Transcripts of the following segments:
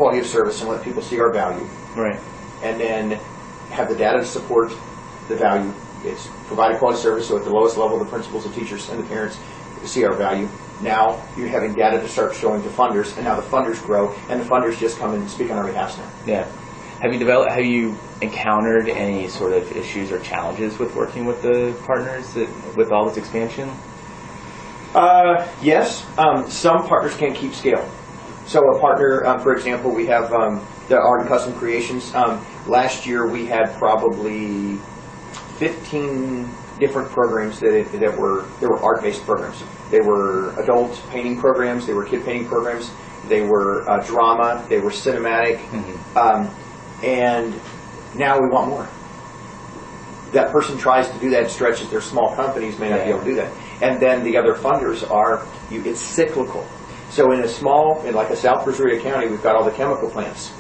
quality of service and let people see our value. Right. And then have the data to support the value. It's provide a quality service, so at the lowest level, the principals, the teachers, and the parents see our value. Now you're having data to start showing to funders, and now the funders grow, and the funders just come and speak on our behalf now. Yeah. Have you encountered any sort of issues or challenges with working with the partners with all this expansion? Yes. Some partners can't keep scale. So a partner, for example, we have the Art and Custom Creations. Last year we had probably 15 different programs that were art-based programs. They were adult painting programs, they were kid painting programs, they were drama, they were cinematic, and now we want more. That person tries to do that, stretches their small companies, may not be able to do that. And then the other funders it's cyclical. So in like a South Brazoria County, we've got all the chemical plants.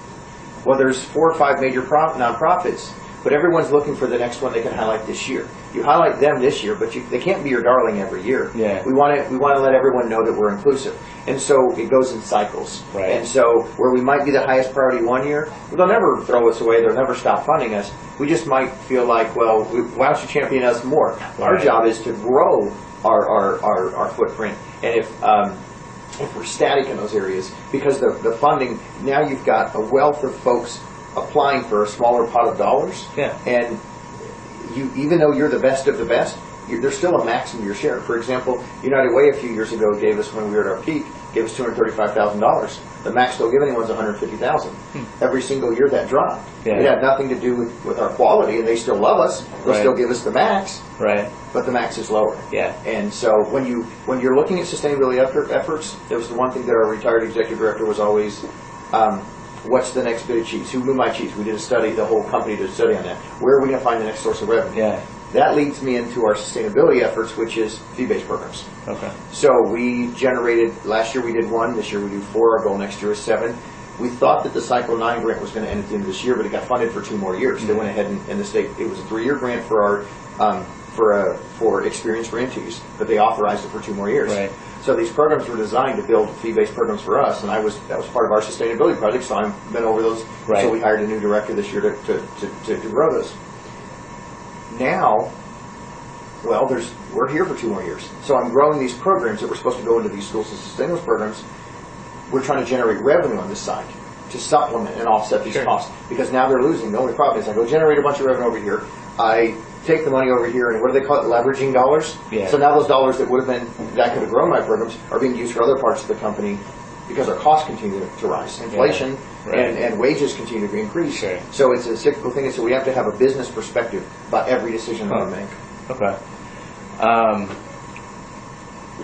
Well, there's 4 or 5 major nonprofits, but everyone's looking for the next one they can highlight this year. You highlight them this year, but they can't be your darling every year. Yeah. We want to let everyone know that we're inclusive, and so it goes in cycles. Right. And so where we might be the highest priority one year, they'll never throw us away. They'll never stop funding us. We just might feel like, well, why don't you champion us more? Right. Our job is to grow our footprint, and if we're static in those areas, because the funding, now you've got a wealth of folks applying for a smaller pot of dollars, and even though you're the best of the best, there's still a maximum your share. For example, United Way a few years ago gave us, when we were at our peak, gave us $235,000. The max they'll give anyone is $150,000. Every single year that dropped. It had nothing to do with our quality, and they still love us. They'll still give us the max, but the max is lower. And so when you're looking at sustainability efforts, there was the one thing that our retired executive director was always, what's the next bit of cheese? Who knew my cheese? We did a study, the whole company did a study on that. Where are we going to find the next source of revenue? That leads me into our sustainability efforts, which is fee-based programs. So we generated, last year we did 1, this year we do 4, our goal next year is 7. We thought that the Cycle 9 grant was going to end at the end of this year, but it got funded for 2 more years. They went ahead and the state, it was a 3-year grant for our for experienced grantees, but they authorized it for 2 more years. So these programs were designed to build fee-based programs for us, and that was part of our sustainability project, so I've been over those. So we hired a new director this year to grow those. Now, well, we're here for 2 more years. So I'm growing these programs that were supposed to go into these schools and sustain those programs. We're trying to generate revenue on this side to supplement and offset these costs, because now they're losing. The only problem is I go generate a bunch of revenue over here, I take the money over here, and what do they call it? Leveraging dollars. So now those dollars that would have been, that could have grown my programs, are being used for other parts of the company because our costs continue to rise. Inflation and wages continue to increase. So it's a cyclical thing, and so we have to have a business perspective about every decision we make.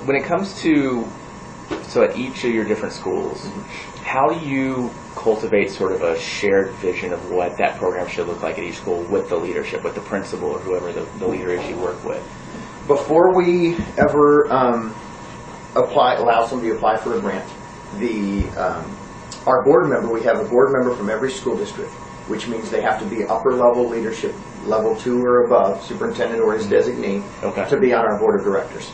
When it comes to, so at each of your different schools, how do you cultivate sort of a shared vision of what that program should look like at each school with the leadership, with the principal or whoever the leader is you work with? Before we ever allow somebody to apply for a grant, our board member, we have a board member from every school district, which means they have to be upper level leadership, level 2 or above, superintendent or his designee, to be on our board of directors.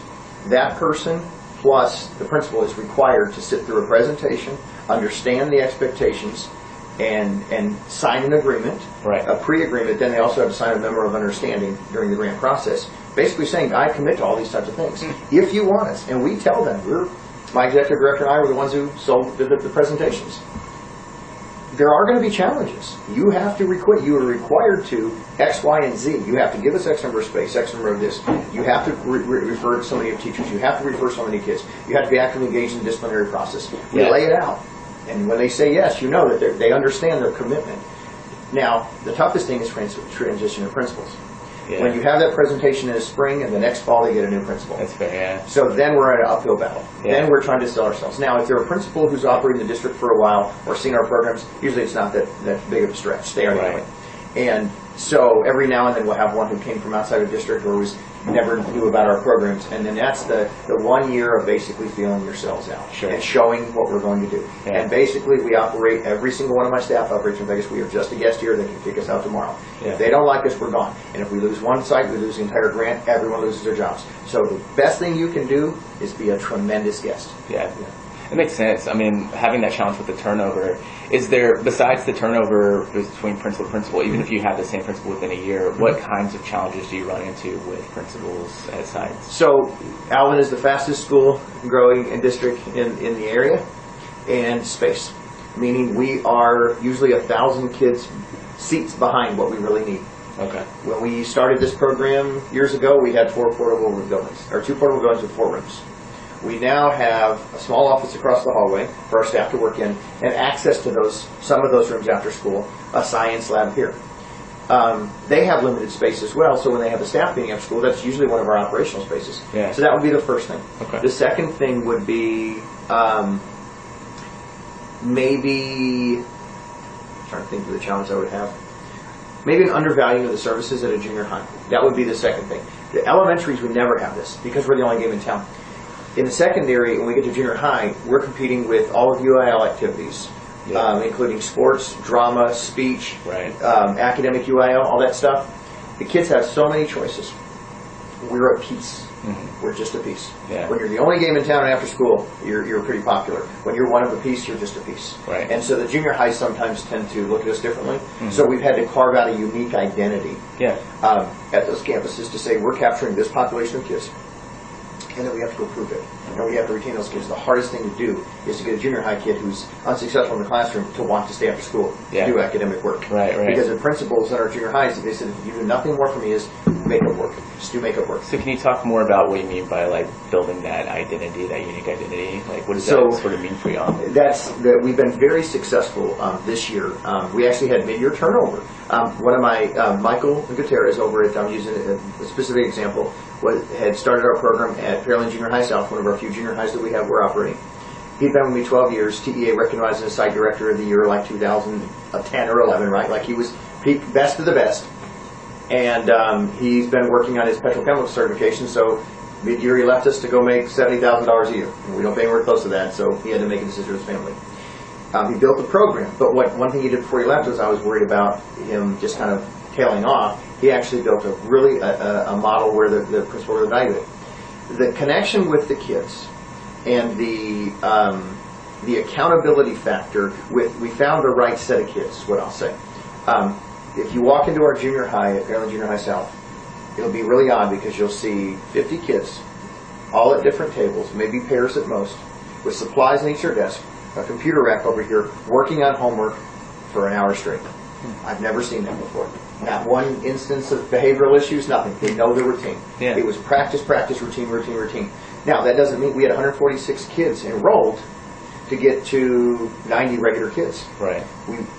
That person plus the principal is required to sit through a presentation, understand the expectations, and sign an agreement, a pre-agreement. Then they also have to sign a memo of understanding during the grant process, basically saying, I commit to all these types of things. If you want us, and we tell them, my executive director and I were the ones who did the presentations. There are going to be challenges. You have to you are required to X, Y, and Z. You have to give us X number of space, X number of this. You have to refer so many of teachers. You have to refer so many kids. You have to be actively engaged in the disciplinary process. We lay it out. And when they say yes, you know that they understand their commitment. Now, the toughest thing is transition of principals. When you have that presentation in the spring, and the next fall they get a new principal. That's fair, So then we're in an uphill battle. Then we're trying to sell ourselves. Now, if they're a principal who's operating the district for a while or seen our programs, usually it's not that big of a stretch. They already know it. And so every now and then we'll have one who came from outside of the district or never knew about our programs, and then that's the 1 year of basically feeling yourselves out and showing what we're going to do. And basically we operate, every single one of my staff operates in Vegas. We are just a guest here. They can kick us out tomorrow. If they don't like us, we're gone. And if we lose one site, we lose the entire grant. Everyone loses their jobs. So the best thing you can do is be a tremendous guest. It makes sense. I mean, having that challenge with the turnover, is there, besides the turnover between principal to principal, even if you have the same principal within a year, what kinds of challenges do you run into with principals at sites? So Alvin is the fastest school growing in district in the area, and space, meaning we are usually 1,000 kids seats behind what we really need. Okay. When we started this program years ago, we had 4 portable room buildings, or 2 portable buildings with 4 rooms. We now have a small office across the hallway for our staff to work in, and access to some of those rooms after school, a science lab here. They have limited space as well, so when they have a staff meeting after school, that's usually one of our operational spaces. Yeah. So that would be the first thing. Okay. The second thing would be maybe, I'm trying to think of the challenge I would have. Maybe an undervaluing of the services at a junior high. That would be the second thing. The elementaries would never have this because we're the only game in town. In the secondary, when we get to junior high, we're competing with all of UIL activities, including sports, drama, speech, academic UIL, all that stuff. The kids have so many choices. We're a piece. We're just a piece. Yeah. When you're the only game in town after school, you're pretty popular. When you're one of a piece, you're just a piece. Right. And so the junior highs sometimes tend to look at us differently. So we've had to carve out a unique identity at those campuses to say we're capturing this population of kids, and then we have to go prove it. And we have to retain those kids. The hardest thing to do is to get a junior high kid who's unsuccessful in the classroom to want to stay after school to do academic work. Right. Because the principals at our junior highs, they said, if you do nothing more for me is makeup work. Just do makeup work. So can you talk more about what you mean by like building that identity, that unique identity? Like what does that sort of mean for y'all? We've been very successful this year. We actually had mid-year turnover. One of my, Michael Gutierrez over at, I'm using a specific example, had started our program at Pearland Junior High South, one of our few junior highs that we have we're operating. He'd been with me 12 years. TEA recognized him as Site Director of the Year like 2010 or 11, right? Like he was peak best of the best. And he's been working on his petrochemical certification, so mid-year he left us to go make $70,000 a year. And we don't pay anywhere close to that, so he had to make a decision with his family. He built the program, but one thing he did before he left was I was worried about him just kind of tailing off. He actually built a model where the principal would evaluate it. The connection with the kids and the accountability factor we found the right set of kids is what I'll say. If you walk into our junior high at Pearland Junior High South, it'll be really odd because you'll see 50 kids all at different tables, maybe pairs at most, with supplies on each of their desk, a computer rack over here, working on homework for an hour straight. I've never seen that before. Not one instance of behavioral issues, nothing. They know the routine. Yeah. It was practice, routine. Now, that doesn't mean we had 146 kids enrolled to get to 90 regular kids. Right.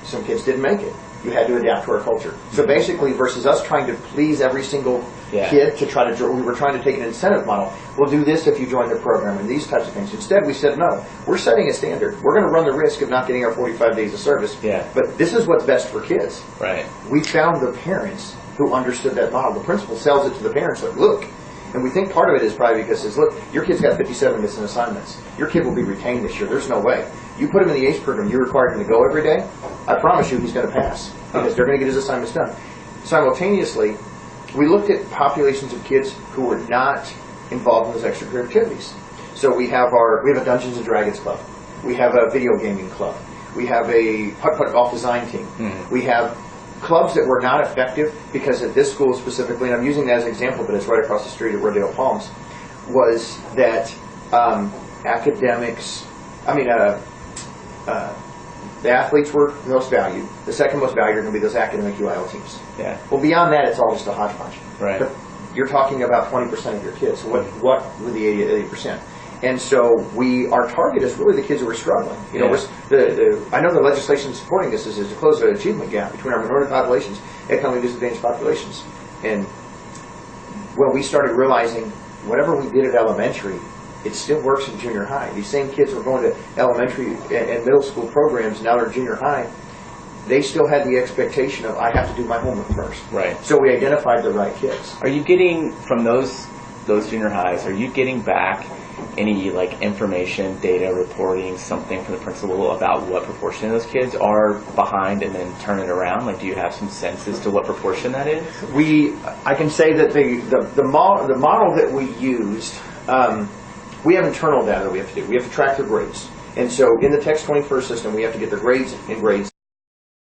Some kids didn't make it. You had to adapt to our culture. So basically, versus us trying to please every single kid to try to, we were trying to take an incentive model. We'll do this if you join the program and these types of things. Instead, we said, no, we're setting a standard. We're going to run the risk of not getting our 45 days of service. Yeah. But this is what's best for kids. Right. We found the parents who understood that model. The principal sells it to the parents like, look. And we think part of it is probably because it says, look, your kid's got 57 missing assignments. Your kid will be retained this year. There's no way. You put him in the ACE program, you require him to go every day, I promise you he's going to pass because they're going to get his assignments done. Simultaneously, we looked at populations of kids who were not involved in those extracurricular activities. So we have a Dungeons and Dragons club. We have a video gaming club. We have a putt-putt golf design team. We have clubs that were not effective because at this school specifically, and I'm using that as an example, but it's right across the street at Rodeo Palms, was that the athletes were the most valued. The second most valued are going to be those academic UIL teams. Yeah. Well, beyond that, it's all just a hodgepodge. Right. But you're talking about 20% of your kids. So what with the 80%? And so our target is really the kids who are struggling. You know, I know the legislation supporting this is to close the achievement gap between our minority populations and economically disadvantaged populations. And when we started realizing whatever we did at elementary, it still works in junior high. These same kids were going to elementary and middle school programs, now they're junior high. They still had the expectation of, I have to do my homework first. Right. So we identified the right kids. Are you getting, from those junior highs, are you getting back any like information, data, reporting, something from the principal about what proportion of those kids are behind and then turn it around? Like, do you have some sense as to what proportion that is? I can say that the model that we used, we have internal data that we have to do. We have to track their grades. And so in the Text 21st system, we have to get their grades and grades